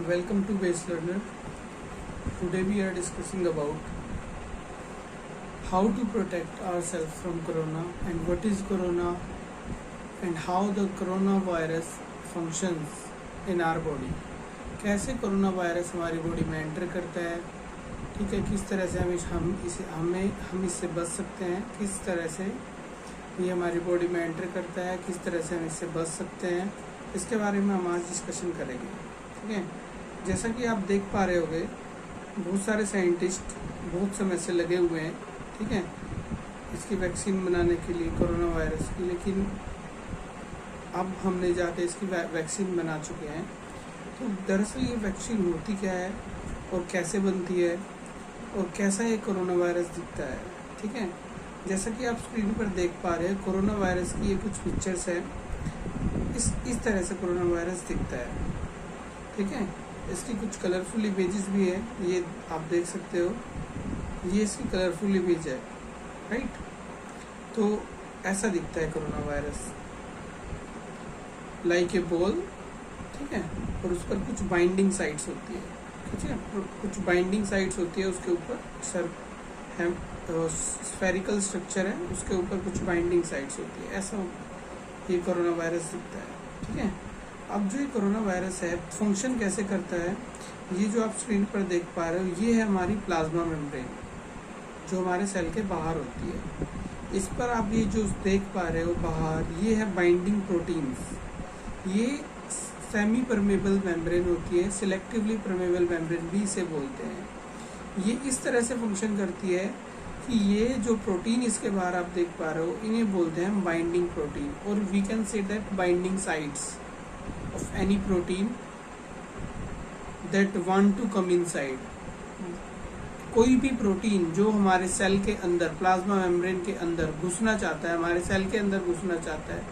Welcome to Base Learner. Today we are discussing about how to protect ourselves from corona and what is corona and how the coronavirus functions in our body. कैसे corona virus हमारी body में enter करता है, ठीक है, किस तरह से हम इससे बच सकते हैं, किस तरह से ये हमारी बॉडी में एंटर करता है, किस तरह से हम इससे बच सकते हैं, इसके बारे में हम आज डिस्कशन करेंगे। ठीक है, जैसा कि आप देख पा रहे होंगे बहुत सारे साइंटिस्ट बहुत समय से लगे हुए हैं, ठीक है, इसकी वैक्सीन बनाने के लिए कोरोना वायरस की, लेकिन अब हमने जाके इसकी वैक्सीन बना चुके हैं। तो दरअसल ये वैक्सीन होती क्या है और कैसे बनती है और कैसा ये कोरोना वायरस दिखता है। ठीक है, जैसा कि आप स्क्रीन पर देख पा रहे हैं कोरोना वायरस की ये कुछ पिक्चर्स है। इस तरह से कोरोना वायरस दिखता है। ठीक है, इसकी कुछ कलरफुल इमेजेस भी है, ये आप देख सकते हो, ये इसकी कलरफुल इमेज है, राइट। तो ऐसा दिखता है corona virus, like a ball, ठीक है, और उस पर कुछ बाइंडिंग साइट्स होती है, ठीक है, कुछ बाइंडिंग साइट्स होती है, उसके ऊपर स्फेरिकल स्ट्रक्चर है, उसके ऊपर कुछ बाइंडिंग साइट्स होती है, ऐसा ये कोरोना वायरस दिखता है। ठीक है, अब जो ये कोरोना वायरस है फंक्शन कैसे करता है, ये जो आप स्क्रीन पर देख पा रहे हो ये है हमारी प्लाज्मा मेम्ब्रेन जो हमारे सेल के बाहर होती है। इस पर आप ये जो देख पा रहे हो बाहर, ये है बाइंडिंग प्रोटीन्स। ये सेमी परमेबल मेम्ब्रेन होती है, सिलेक्टिवली परमेबल मेम्ब्रेन भी इसे बोलते हैं। ये इस तरह से फंक्शन करती है कि ये जो प्रोटीन इसके बाहर आप देख पा रहे हो इन्हें बोलते हैं बाइंडिंग प्रोटीन, और we can say that binding sites of any protein that want to come inside। कोई भी प्रोटीन जो हमारे सेल के अंदर प्लाज्मा मेम्ब्रेन के अंदर घुसना चाहता है, हमारे सेल के अंदर घुसना चाहता है,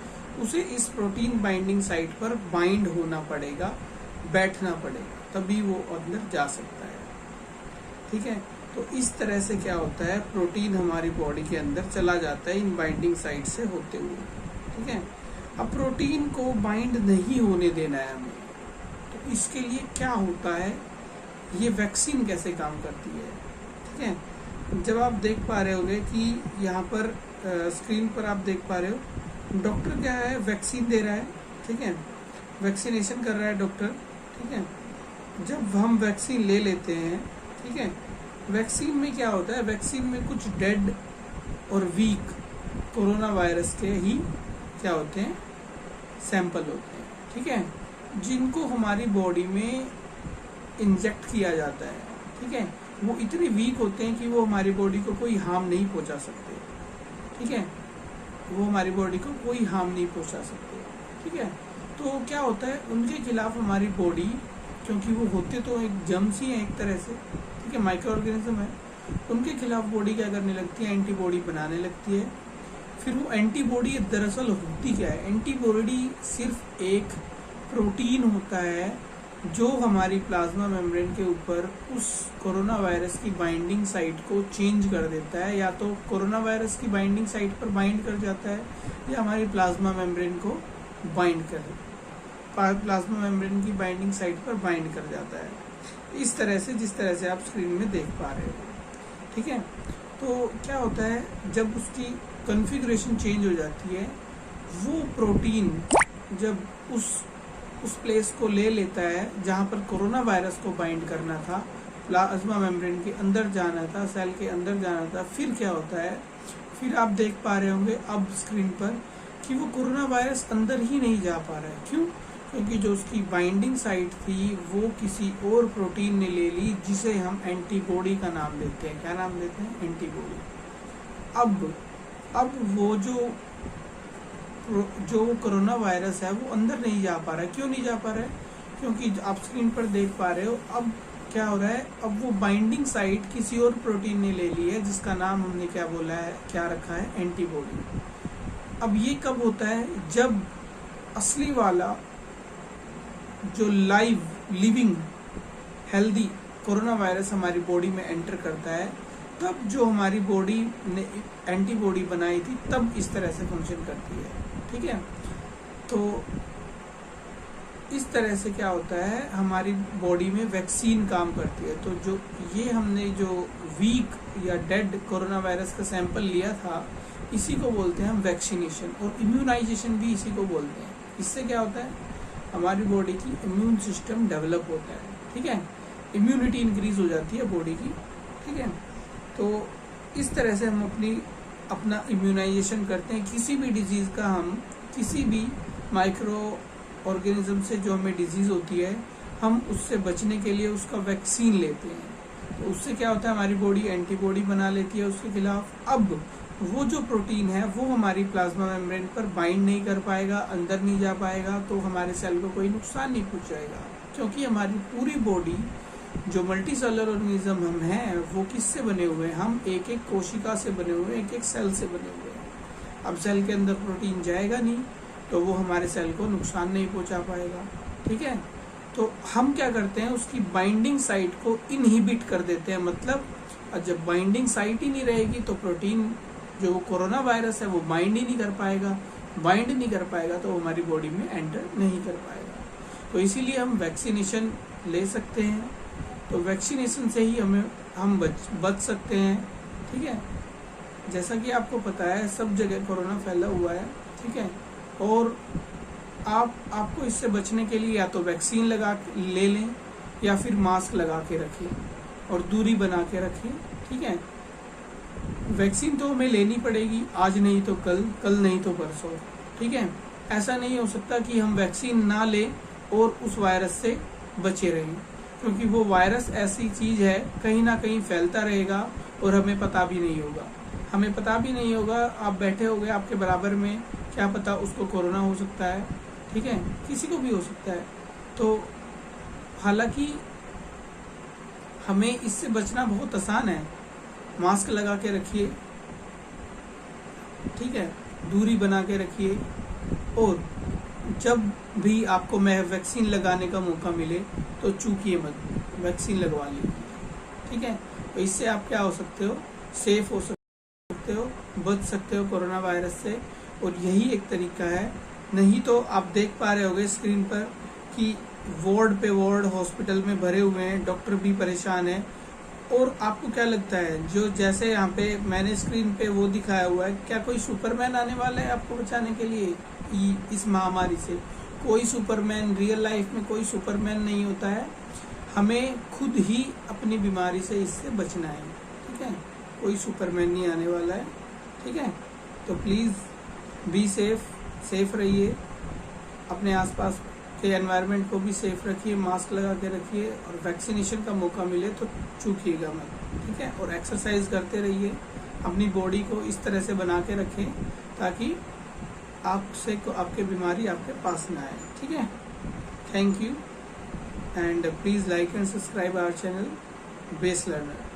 उसे इस प्रोटीन बाइंडिंग साइट पर बाइंड होना पड़ेगा, बैठना पड़ेगा, तभी वो अंदर जा सकता है। ठीक है, तो इस तरह से क्या होता है, प्रोटीन हमारी बॉडी के अंदर चला जाता है इन बाइंडिंग साइट से होते हुए। ठीक है, अब प्रोटीन को बाइंड नहीं होने देना है हमें, तो इसके लिए क्या होता है, ये वैक्सीन कैसे काम करती है। ठीक है, जब आप देख पा रहे होगे कि यहाँ पर स्क्रीन पर आप देख पा रहे हो डॉक्टर क्या है, वैक्सीन दे रहा है। ठीक है, वैक्सीनेशन कर रहा है डॉक्टर। ठीक है, जब हम वैक्सीन ले लेते हैं, ठीक है, वैक्सीन में क्या होता है, वैक्सीन में कुछ डेड और वीक कोरोना वायरस के ही क्या होते हैं, सैंपल होते हैं। ठीक है, जिनको हमारी बॉडी में इंजेक्ट किया जाता है। ठीक है, वो इतने वीक होते हैं कि वो हमारी बॉडी को कोई हार्म नहीं पहुंचा सकते। ठीक है, वो हमारी बॉडी को कोई हार्म नहीं पहुंचा सकते। ठीक है, तो क्या होता है, उनके खिलाफ हमारी बॉडी, क्योंकि वो होते तो एक जर्म्स ही हैं एक तरह से, ठीक है, माइक्रो ऑर्गेनिज्म है, उनके खिलाफ बॉडी क्या करने लगती है, एंटीबॉडी बनाने लगती है। फिर वो एंटीबॉडी दरअसल होती क्या है, एंटीबॉडी सिर्फ एक प्रोटीन होता है जो हमारी प्लाज्मा मेम्ब्रेन के ऊपर उस कोरोना वायरस की बाइंडिंग साइट को चेंज कर देता है, या तो कोरोना वायरस की बाइंडिंग साइट पर बाइंड कर जाता है या हमारी प्लाज्मा मेम्ब्रेन को बाइंड कर प्लाज्मा मेम्ब्रेन की बाइंडिंग साइट पर बाइंड कर जाता है, इस तरह से जिस तरह से आप स्क्रीन में देख पा रहे हो। ठीक है, तो क्या होता है, जब उसकी कॉन्फ़िगरेशन चेंज हो जाती है, वो प्रोटीन जब उस प्लेस को ले लेता है जहाँ पर कोरोना वायरस को बाइंड करना था, प्लाज्मा मेम्ब्रेन के अंदर जाना था, सेल के अंदर जाना था, फिर क्या होता है, फिर आप देख पा रहे होंगे अब स्क्रीन पर कि वो कोरोना वायरस अंदर ही नहीं जा पा रहा है। क्यों? क्योंकि जो उसकी बाइंडिंग साइट थी वो किसी और प्रोटीन ने ले ली, जिसे हम एंटीबॉडी का नाम देते हैं। क्या नाम देते हैं? एंटीबॉडी। अब वो जो कोरोना वायरस है वो अंदर नहीं जा पा रहा है। क्यों नहीं जा पा रहा है? क्योंकि आप स्क्रीन पर देख पा रहे हो अब क्या हो रहा है, अब वो बाइंडिंग साइट किसी और प्रोटीन ने ले ली है, जिसका नाम हमने क्या बोला है, क्या रखा है, एंटीबॉडी। अब ये कब होता है, जब असली वाला जो लिविंग हेल्दी कोरोना वायरस हमारी बॉडी में एंटर करता है, तब जो हमारी बॉडी ने एंटीबॉडी बनाई थी तब इस तरह से फंक्शन करती है। ठीक है, तो इस तरह से क्या होता है, हमारी बॉडी में वैक्सीन काम करती है। तो जो ये हमने जो वीक या डेड कोरोना वायरस का सैंपल लिया था, इसी को बोलते हैं हम वैक्सीनेशन, और इम्यूनाइजेशन भी इसी को बोलते हैं। इससे क्या होता है, हमारी बॉडी की इम्यून सिस्टम डेवलप होता है, ठीक है, इम्यूनिटी इंक्रीज हो जाती है बॉडी की, ठीक है। तो इस तरह से हम अपना इम्यूनाइजेशन करते हैं। किसी भी डिजीज़ का हम किसी भी माइक्रो ऑर्गेनिज्म से जो हमें डिजीज़ होती है, हम उससे बचने के लिए उसका वैक्सीन लेते हैं। तो उससे क्या होता है, हमारी बॉडी एंटीबॉडी बना लेती है उसके खिलाफ। अब वो जो प्रोटीन है वो हमारी प्लाज्मा मेम्ब्रेन पर बाइंड नहीं कर पाएगा, अंदर नहीं जा पाएगा, तो हमारे सेल को कोई नुकसान नहीं पहुंचाएगा। क्योंकि हमारी पूरी बॉडी जो मल्टी सेलुलर ऑर्गेनिज्म हम हैं, वो किससे बने हुए हैं, हम एक एक कोशिका से बने हुए हैं, एक एक सेल से बने हुए हैं। अब सेल के अंदर प्रोटीन जाएगा नहीं तो वो हमारे सेल को नुकसान नहीं पहुंचा पाएगा, ठीक है। तो हम क्या करते हैं, उसकी बाइंडिंग साइट को इनहिबिट कर देते हैं। मतलब जब बाइंडिंग साइट ही नहीं रहेगी तो प्रोटीन जो कोरोना वायरस है वो बाइंड ही नहीं कर पाएगा, बाइंड नहीं कर पाएगा तो हमारी बॉडी में एंटर नहीं कर पाएगा। तो इसीलिए हम वैक्सीनेशन ले सकते हैं। तो वैक्सीनेशन से ही हम बच सकते हैं, ठीक है। जैसा कि आपको पता है सब जगह कोरोना फैला हुआ है, ठीक है। और आपको इससे बचने के लिए या तो वैक्सीन ले लें या फिर मास्क लगा के रखें और दूरी बना के रखें, ठीक है। वैक्सीन तो हमें लेनी पड़ेगी, आज नहीं तो कल, कल नहीं तो परसों, ठीक है। ऐसा नहीं हो सकता कि हम वैक्सीन ना लें और उस वायरस से बचे रहें, क्योंकि वो वायरस ऐसी चीज़ है कहीं ना कहीं फैलता रहेगा और हमें पता भी नहीं होगा। हमें पता भी नहीं होगा, आप बैठे होगे आपके बराबर में, क्या पता उसको कोरोना हो सकता है, ठीक है, किसी को भी हो सकता है। तो हालांकि हमें इससे बचना बहुत आसान है। मास्क लगा के रखिए, ठीक है, दूरी बना के रखिए, और जब भी आपको वैक्सीन लगाने का मौका मिले तो चूकिए मत, वैक्सीन लगवा लीजिए, ठीक है। तो इससे आप क्या हो सकते हो, सेफ हो सकते हो, बच सकते हो कोरोना वायरस से। और यही एक तरीका है। नहीं तो आप देख पा रहे होगे स्क्रीन पर कि वार्ड पे वार्ड हॉस्पिटल में भरे हुए हैं, डॉक्टर भी परेशान है। और आपको क्या लगता है, जो जैसे यहाँ पे मैंने स्क्रीन पे वो दिखाया हुआ है, क्या कोई सुपरमैन आने वाला है आपको बचाने के लिए इस महामारी से? कोई सुपरमैन, रियल लाइफ में कोई सुपरमैन नहीं होता है। हमें खुद ही अपनी बीमारी से इससे बचना है, ठीक है। कोई सुपरमैन नहीं आने वाला है, ठीक है। तो प्लीज़ बी सेफ रहिए, अपने आसपास के एनवायरनमेंट को भी सेफ रखिए, मास्क लगा के रखिए, और वैक्सीनेशन का मौका मिले तो चूकिएगा मत, ठीक है। और एक्सरसाइज करते रहिए, अपनी बॉडी को इस तरह से बना के रखें ताकि आपके बीमारी आपके पास ना आए, ठीक है। Thank you, and please like and subscribe our channel Base learner.